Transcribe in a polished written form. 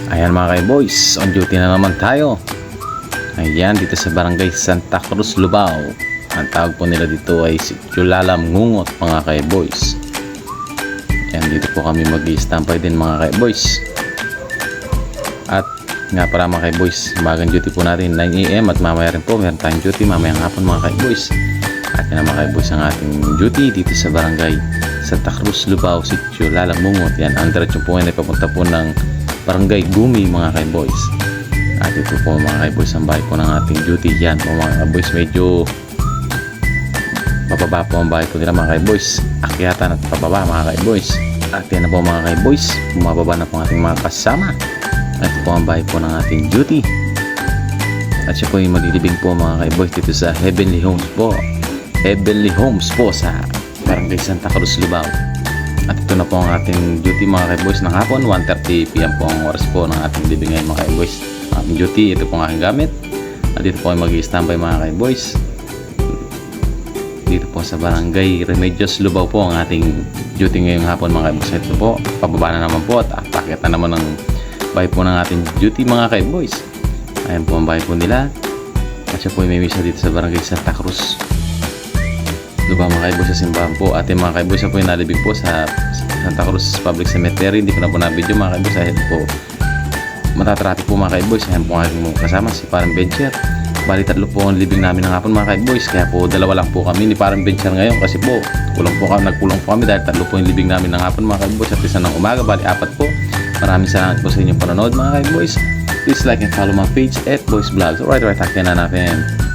Ayan mga boys, on duty na naman tayo. Ayan, dito sa barangay Santa Cruz, Lubao. Ang tawag po nila dito ay si Chulalam Ngungot mga boys. Ayan, dito po kami mag-i-stampay din mga boys. At nga para mga boys, umagang duty po natin 9 AM at mamaya rin po meron tayong duty mamayang hapon mga boys. At yan mga boys ang ating duty dito sa barangay Santa Cruz, Lubao, si Chulalam Ngungot. Yan, ang diretsyon po ay papunta po ng Barangay Gumi mga boys. At ito po mga boys ang bahay po ng ating duty. Yan po mga boys, medyo pababa po ang bahay po nila mga boys. Akyatan at pababa mga boys. At yan na po mga boys, bumababa na po ang ating mga kasama. At ito po ang bahay po ng ating duty. At siya po yung maglilibing po mga boys dito sa Heavenly Homes po. Heavenly Homes po sa Barangay Santa Cruz, Lubao. At ito na po ang ating duty mga boys ng hapon. 1:30 PM po ang oras po ng ating libing ngayon mga boys. Ating duty, ito po ang aking gamit. At dito po ay mag-i-standby mga boys. Dito po sa Barangay Remedios, Lubao po ang ating duty ngayong hapon mga boys. Ito po, pababa na naman po at pakit na naman ng bahay po ng ating duty mga boys. Ayan po ang bahay po nila. At siya po ay may misa dito sa Barangay Santa Cruz, Lubao mga boys sa simbahan po. At yung mga boys na po yung nalibig po sa Santa Cruz Public Cemetery. Hindi ko na po na-video mga boys dahil po matatraffic po mga boys. Ayan po ang aking kasama si Parang Bencher. Bali tatlo po ang libing namin ng hapon mga boys. Kaya po dalawa lang po kami ni Parang Bencher ngayon kasi po nagkulang po kami dahil tatlo po yung libing namin ng hapon mga boys. At isa ng umaga, bali apat po. Maraming salamat po sa inyong panonood mga boys. Please like and follow my page at Boys Vlogs. Alright, takyan na natin.